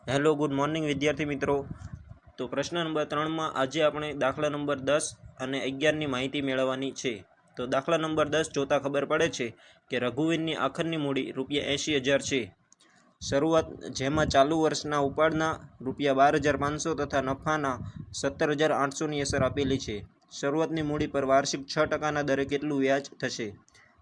Hello good morning વિદ્યાર્થી મિત્રો। તો પ્રશ્ન નંબર 3 માં આજે આપણે દાખલા નંબર 10 અને 11 ની માહિતી મેળવવાની છે। તો દાખલા નંબર 10 જોતા ખબર પડે છે કે રઘુવીરની આખરની મૂડી ₹80,000 છે। શરૂઆત જેમાં ચાલુ વર્ષના ઉપાડના ₹12,500 તથા નફાના 17,800 ની અસર આપેલી છે। શરૂઆતની મૂડી પર વાર્ષિક 6% દરે કેટલું વ્યાજ થશે।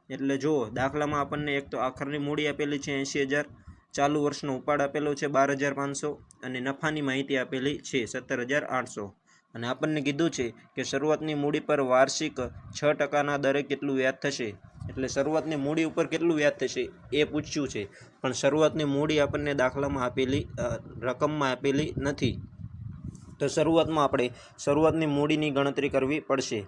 એટલે જો દાખલામાં આપણને એક તો આખરની મૂડી આપેલી છે 80,000, ચાલુ વર્ષનો ઉપાડ આપેલો છે 12,500 અને નફાની માહિતી આપેલી છે 17,800 અને આપણને કીધું છે કે શરૂઆતની મૂડી પર વાર્ષિક 6%ના દરે કેટલું વ્યાજ થશે। એટલે શરૂઆતની મૂડી ઉપર કેટલું વ્યાજ થશે એ પૂછ્યું છે, પણ શરૂઆતની મૂડી આપણને દાખલામાં આપેલી રકમમાં આપેલી નથી। તો શરૂઆતમાં આપણે શરૂઆતની મૂડીની ગણતરી કરવી પડશે।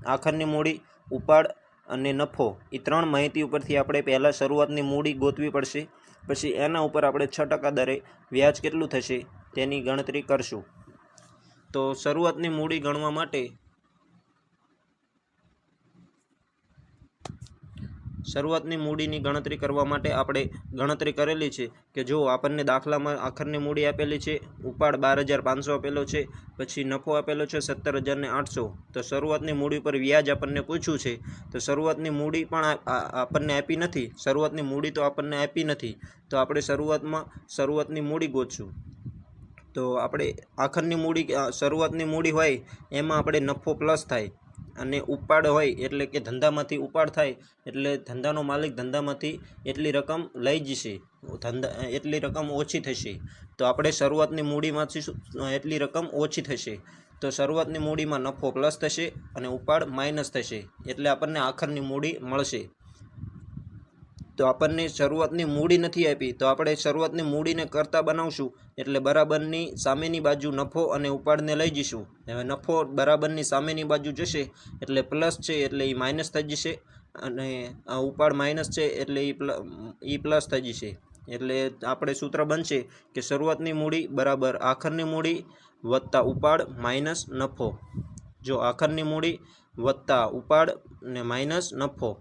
આખરની મૂડી, ઉપાડ અને નફો એ ત્રણ માહિતી ઉપરથી આપણે પહેલાં શરૂઆતની મૂડી ગોતવી પડશે, પછી એના ઉપર આપણે 6% દરે વ્યાજ કેટલું થશે તેની ગણતરી કરશું। તો શરૂઆતની મૂડી ગણવા માટે શરૂઆતની મૂડીની ગણતરી કરવા માટે આપણે ગણતરી કરેલી છે કે જો આપણને દાખલામાં આખરની મૂડી આપેલી છે, ઉપાડ 12,500 આપેલો છે, પછી નફો આપેલો છે 17,800। તો શરૂઆતની મૂડી પર વ્યાજ આપણને પૂછ્યું છે, તો શરૂઆતની મૂડી પણ આપણને આપી નથી, શરૂઆતની મૂડી તો આપણને આપી નથી, તો આપણે શરૂઆતની મૂડી ગોતશું। તો આપણે આખરની મૂડી શરૂઆતની મૂડી હોય એમાં આપણે નફો પ્લસ થાય અને ઉપાડ હોય એટલે કે ધંધામાંથી ઉપાડ થાય એટલે ધંધાનો માલિક ધંધામાંથી એટલી રકમ લઈ જશે, એટલી રકમ ઓછી થશે। તો આપણે શરૂઆતની મૂડીમાંથી એટલી રકમ ઓછી થશે, તો શરૂઆતની મૂડીમાં નફો પ્લસ થશે અને ઉપાડ માઇનસ થશે, એટલે આપણને આખરની મૂડી મળશે। તો આપણને શરૂઆતની મૂડી નથી આપી, તો આપણે શરૂઆતની મૂડીને કરતા બનાવશું એટલે બરાબરની સામેની બાજુ નફો અને ઉપાડને લઈ જઈશું। હવે નફો બરાબરની સામેની બાજુ જશે એટલે પ્લસ છે એટલે એ માઇનસ થઈ જશે અને ઉપાડ માઇનસ છે એટલે એ પ્લસ થઈ જશે। એટલે આપણે સૂત્ર બનશે કે શરૂઆતની મૂડી બરાબર આખરની મૂડી વત્તા ઉપાડ માઇનસ નફો। જો આખરની મૂડી વત્તા ઉપાડ ને માઇનસ નફો।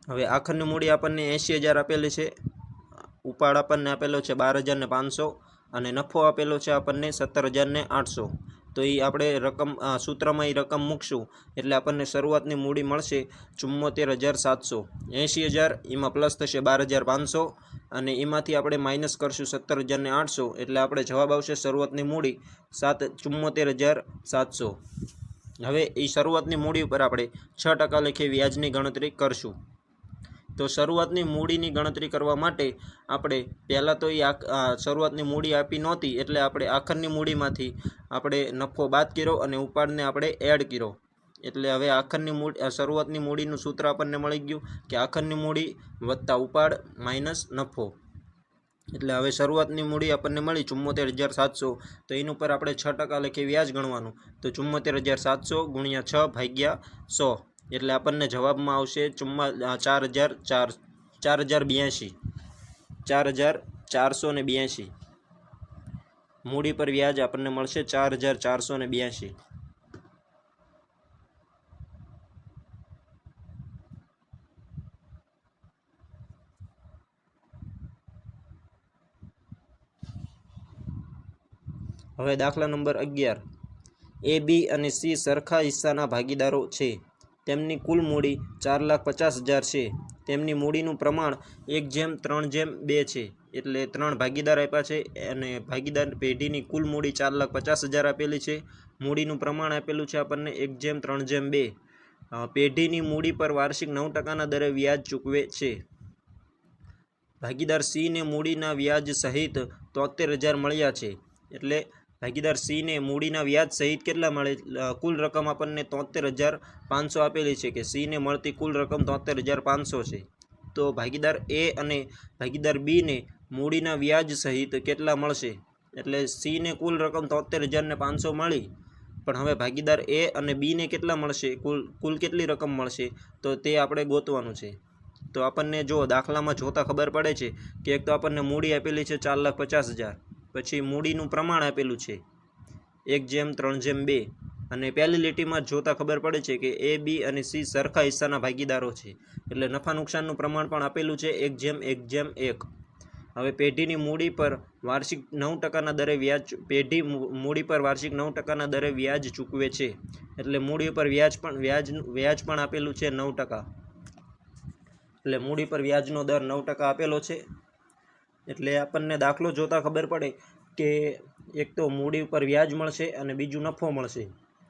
હવે આખરની મૂડી આપણને 80,000 આપેલી છે, ઉપાડ આપણને આપેલો છે 12,500 અને નફો આપેલો છે આપણને 17,800। તો એ આપણે રકમ સૂત્રમાં એ રકમ મૂકશું એટલે આપણને શરૂઆતની મૂડી મળશે 74,700। 80,000 એમાં પ્લસ થશે 12,500 અને એમાંથી આપણે માઇનસ કરશું 17,800 એટલે આપણે જવાબ આવશે શરૂઆતની મૂડી 74,700। હવે એ શરૂઆતની મૂડી ઉપર આપણે 6% લેખે વ્યાજની ગણતરી કરશું। તો શરૂઆતની મૂડીની ગણતરી કરવા માટે આપણે પહેલાં તો એ શરૂઆતની મૂડી આપી નહોતી એટલે આપણે આખરની મૂડીમાંથી આપણે નફો બાદ કર્યો અને ઉપાડને આપણે એડ કર્યો। એટલે હવે શરૂઆતની મૂડીનું સૂત્ર આપણને મળી ગયું કે આખરની મૂડી વત્તા ઉપાડ માઇનસ નફો। એટલે હવે શરૂઆતની મૂડી આપણને મળી 74,700, તો એની ઉપર આપણે 6% લેખે વ્યાજ ગણવાનું। તો 74,700 ગુણ્યા 6/100 એટલે આપણને જવાબમાં આવશે 4,482। મૂડી પર વ્યાજ આપણને મળશે 4,482। હવે દાખલા નંબર 11, એ, બી અને સી સરખા હિસ્સાના ભાગીદારો છે। તેમની કુલ મૂડી 4,50,000 છે। તેમની મૂડીનું પ્રમાણ 1:3:2 છે। એટલે 3 ભાગીદાર આપ્યા છે અને ભાગીદાર પેઢીની કુલ મૂડી 4,50,000 આપેલી છે। મૂડીનું પ્રમાણ આપેલું છે આપણને 1:3:2। પેઢીની મૂડી પર વાર્ષિક 9%ના દરે વ્યાજ ચૂકવે છે। ભાગીદાર સી ને મૂડીના વ્યાજ સહિત 73,000 મળ્યા છે। એટલે ભાગીદાર સી ને મૂડીના વ્યાજ સહિત કેટલા મળે, કુલ રકમ આપણને 73,500 આપેલી છે કે સી ને મળતી કુલ રકમ 73,500 છે। તો ભાગીદાર એ અને ભાગીદાર બી ને મૂડીના વ્યાજ સહિત કેટલા મળશે, એટલે સી ને કુલ રકમ 73,500 મળી, પણ હવે ભાગીદાર એ અને બી ને કેટલા મળશે, કુલ કેટલી રકમ મળશે તો તે આપણે ગોતવાનું છે। તો આપણને જો દાખલામાં જોતા ખબર પડે છે કે એક તો આપણને મૂડી આપેલી છે 4,50,000, પછી મૂડીનું પ્રમાણ આપેલું છે 1:3:2 અને પહેલી લીટીમાં જોતા ખબર પડે છે કે એ, બી અને સી સરખા હિસ્સાના ભાગીદારો છે। એટલે નફા નુકસાનનું પ્રમાણ પણ આપેલું છે 1:1:1। હવે પેઢીની મૂડી પર વાર્ષિક 9% દરે વ્યાજ પેઢી મૂડી પર વાર્ષિક 9% દરે વ્યાજ ચૂકવે છે. એટલે મૂડી ઉપર વ્યાજ પણ આપેલું છે 9%. એટલે મૂડી પર વ્યાજનો દર 9% આપેલો છે. એટલે આપણને દાખલો જોતા ખબર પડે કે એક તો મૂડી ઉપર વ્યાજ મળશે અને બીજું નફો મળશે.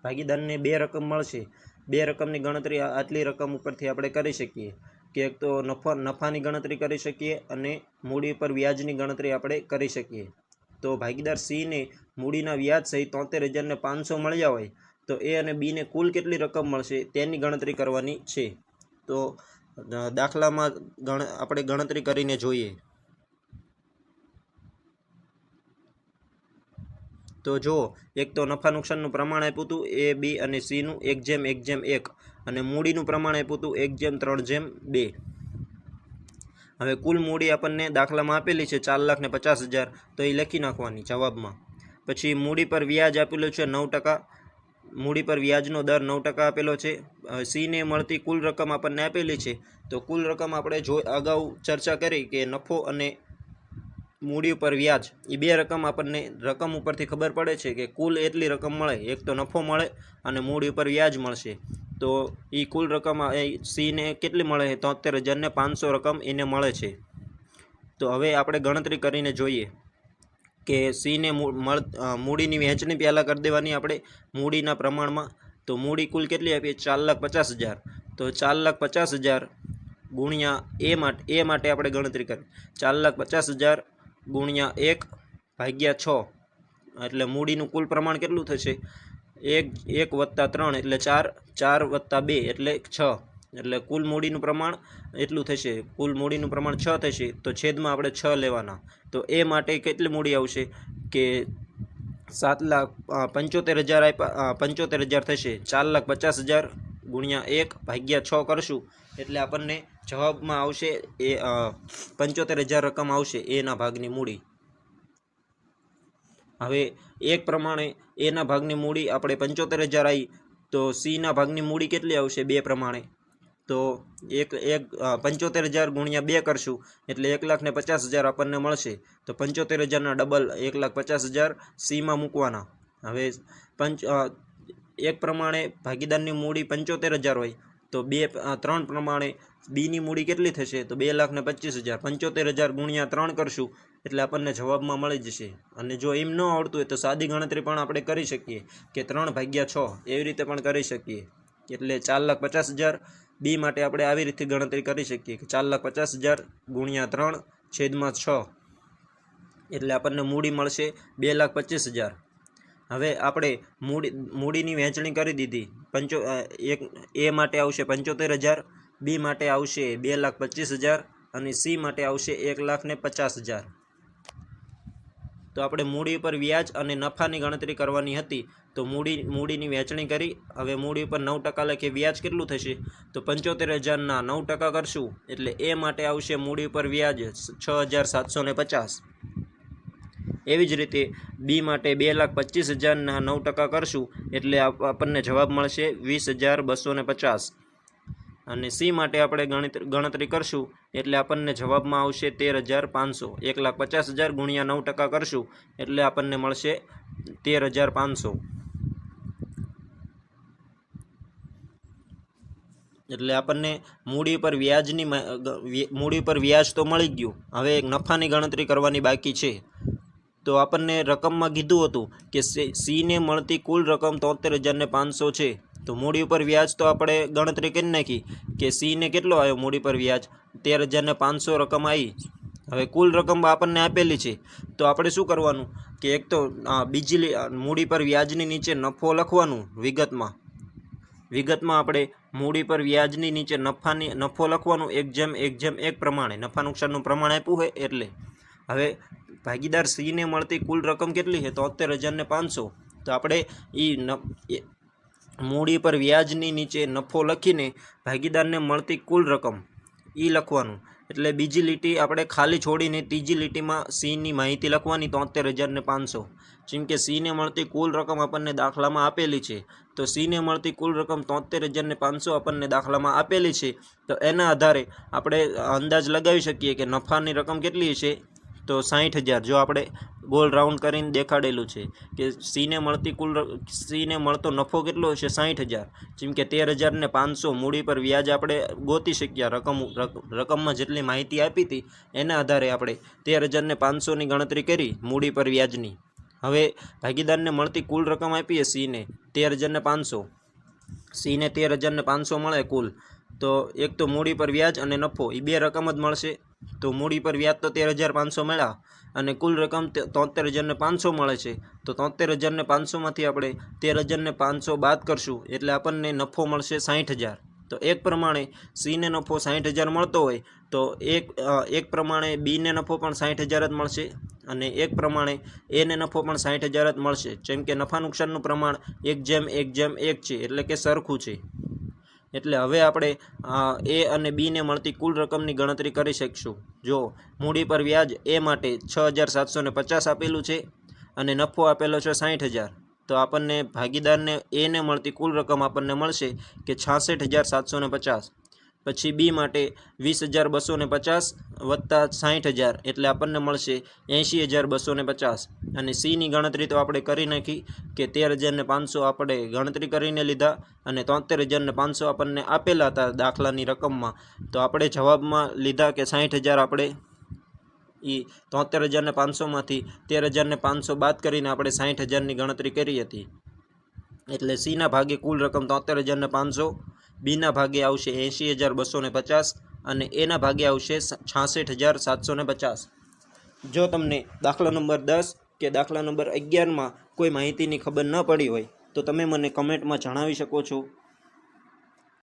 ભાગીદારને 2 રકમ મળશે. 2 રકમની ગણતરી આટલી રકમ ઉપરથી આપણે કરી શકીએ કે એક તો નફાની ગણતરી કરી શકીએ અને મૂડી પર વ્યાજની ગણતરી આપણે કરી શકીએ. તો ભાગીદાર C ને મૂડીના વ્યાજ સહિત 73,500 મળ્યા હોય તો A અને B ને કુલ કેટલી રકમ મળશે તેની ગણતરી કરવાની છે. તો દાખલામાં આપણે ગણતરી કરીને જોઈએ. તો જો એક તો નફા નુકસાનનું પ્રમાણ આપ્યું હતું A, B અને C નું 1:1:1 અને મૂડીનું પ્રમાણ આપ્યું હતું 1:3:2. હવે કુલ મૂડી આપણને દાખલામાં આપેલી છે 4,50,000 તો એ લખી નાખવાની જવાબમાં. પછી મૂડી પર વ્યાજ આપેલું છે 9%. મૂડી પર વ્યાજનો દર 9% આપેલો છે. C ને મળતી કુલ રકમ આપણને આપેલી છે. તો કુલ રકમ આપણે અગાઉ ચર્ચા કરી કે નફો અને મૂડી ઉપર વ્યાજ એ 2 રકમ આપણને રકમ ઉપરથી ખબર પડે છે કે કુલ એટલી રકમ મળે. એક તો નફો મળે અને મૂડી ઉપર વ્યાજ મળશે. તો એ કુલ રકમ C ને કેટલી મળે છે 73,500 રકમ એને મળે છે. તો હવે આપણે ગણતરી કરીને જોઈએ કે C ને મૂડીની વહેંચણી પહેલાં કરી દેવાની આપણે મૂડીના પ્રમાણમાં. તો મૂડી કુલ કેટલી આપી 4,50,000. તો 4,50,000 ગુણ્યા A માટે આપણે ગણતરી કરી 4,50,000 ગુણ્યા 1/6. એટલે મૂડીનું કુલ પ્રમાણ કેટલું થશે 1 + 3 એટલે 4, 4 + 2 એટલે 6. એટલે કુલ મૂડીનું પ્રમાણ એટલું થશે. કુલ મૂડીનું પ્રમાણ 6 થશે. તો છેદમાં આપણે 6 લેવાના. તો A માટે કેટલી મૂડી આવશે કે 7,75,000 થશે. 4,50,000 ગુણ્યા 1/6 કરશું એટલે આપણને જવાબમાં આવશે 75,000 રકમ આવશે એના ભાગની મૂડી. હવે એક પ્રમાણે એના ભાગની મૂડી આપણે 75,000 આવી તો C ના ભાગની મૂડી કેટલી આવશે 2 પ્રમાણે. તો 75,000 ગુણ્યા 2 કરશું એટલે 1,50,000 આપણને મળશે. તો 75,000ના ડબલ 1,50,000 C માં મૂકવાના. હવે એક પ્રમાણે ભાગીદારની મૂડી 75,000 હોય તો 3 પ્રમાણે બીની મૂડી કેટલી થશે તો 2,25,000. 75,000 ગુણ્યા 3 કરશું એટલે આપણને જવાબમાં મળી જશે. અને જો એમ ન આવડતું હોય તો સાદી ગણતરી પણ આપણે કરી શકીએ કે 3/6 એવી રીતે પણ કરી શકીએ. એટલે 4,50,000 બી માટે આપણે આવી રીતે ગણતરી કરી શકીએ કે 4,50,000 ગુણ્યા 3/6 એટલે આપણને મૂડી મળશે 2,25,000. હવે આપણે મૂડીની વહેંચણી કરી દીધી. A માટે આવશે 75,000, B માટે આવશે 2,25,000 અને C માટે આવશે 1,50,000. તો આપણે મૂડી ઉપર વ્યાજ અને નફાની ગણતરી કરવાની હતી. તો મૂડીની વહેંચણી કરી. હવે મૂડી ઉપર 9% લખે વ્યાજ કેટલું થશે તો 75,000ના 9% કરશું એટલે A માટે આવશે મૂડી ઉપર વ્યાજ 6,750. એવી જ રીતે B માટે 2,25,000ના 9% કરશું એટલે આપણને જવાબ મળશે 20,250. અને C માટે આપણે ગણતરી કરશું એટલે આપણને જવાબમાં આવશે 13,500. 1,50,000 ગુણ્યા 9% કરશું એટલે આપણને મળશે 13,500. એટલે આપણને મૂડી પર વ્યાજ તો મળી ગયું. હવે એક નફાની ગણતરી કરવાની બાકી છે. તો આપણને રકમમાં કીધું હતું કે C ને મળતી કુલ રકમ 73,500 છે. તો મૂડી ઉપર વ્યાજ તો આપણે ગણતરી કરી નાખી કે C ને કેટલો આવ્યો મૂડી પર વ્યાજ 13,500 રકમ આવી. હવે કુલ રકમ આપણને આપેલી છે તો આપણે શું કરવાનું કે એક તો બીજી મૂડી પર વ્યાજની નીચે નફો લખવાનું. વિગતમાં આપણે મૂડી પર વ્યાજની નીચે નફો લખવાનું 1:1:1 પ્રમાણે. નફા નુકસાનનું પ્રમાણ આપ્યું હોય એટલે. હવે ભાગીદાર C ને મળતી કુલ રકમ કેટલી છે 73,500. તો આપણે મૂડી પર વ્યાજની નીચે નફો લખીને ભાગીદારને મળતી કુલ રકમ એ લખવાનું. એટલે બીજી લીટી આપણે ખાલી છોડીને ત્રીજી લીટીમાં C ની માહિતી લખવાની 73,500. જેમ કે C ને મળતી કુલ રકમ આપણને દાખલામાં આપેલી છે. તો C ને મળતી કુલ રકમ 73,500 આપણને દાખલામાં આપેલી છે. તો એના આધારે આપણે અંદાજ લગાવી શકીએ કે નફાની રકમ કેટલી છે તો 60,000 જો આપણે ગોલ રાઉન્ડ કરીને દેખાડેલું છે કે સીને મળતો નફો કેટલો છે 60,000, જેમ કે 13,500 મૂડી પર વ્યાજ આપણે ગોતી શક્યા રકમમાં જેટલી માહિતી આપી હતી એના આધારે આપણે 13,500ની ગણતરી કરી મૂડી પર વ્યાજની. હવે ભાગીદારને મળતી કુલ રકમ આપીએ સીને 13,500, સીને 13,500 મળે કુલ, તો એક તો મૂડી પર વ્યાજ અને નફો એ બે રકમ જ મળશે. તો મૂડી પર વ્યાજ તો 13,500 મળ્યા અને કુલ રકમ 73,500 મળે છે. તો 73,500માંથી આપણે 13,500 બાદ કરશું એટલે આપણને નફો મળશે 60,000. તો એક પ્રમાણે સીને નફો 60,000 મળતો હોય તો એક પ્રમાણે બીને નફો પણ 60,000 જ મળશે અને એક પ્રમાણે એને નફો પણ 60,000 જ મળશે. જેમ કે નફા નુકસાનનું પ્રમાણ 1:1:1 છે, એટલે કે સરખું છે. એટલે હવે આપણે એ અને બીને મળતી કુલ રકમની ગણતરી કરી શકશું. જો મૂડી પર વ્યાજ એ માટે 6,750 આપેલું છે અને નફો આપેલો છે 60,000, તો આપણને ભાગીદારને એને મળતી કુલ રકમ આપણને મળશે કે 66,750. પછી બી માટે 20,250 વત્તા 60,000 એટલે આપણને મળશે 80,250. અને સીની ગણતરી તો આપણે કરી નાખી કે 13,500 આપણે ગણતરી કરીને લીધા અને 73,500 આપણને આપેલા હતા દાખલાની રકમમાં, તો આપણે જવાબમાં લીધા કે 60,000 આપણે એ 73,500માંથી 13,500 બાદ કરીને આપણે 60,000ની ગણતરી કરી હતી. એટલે સીના ભાગે કુલ રકમ 73,500, બીના ભાગે આવશે 80,250 અને એના ભાગે આવશે 66,750. જો તમને દાખલા નંબર 10 કે દાખલા નંબર 11માં કોઈ માહિતીની ખબર ન પડી હોય તો તમે મને કમેન્ટમાં જણાવી શકો છો.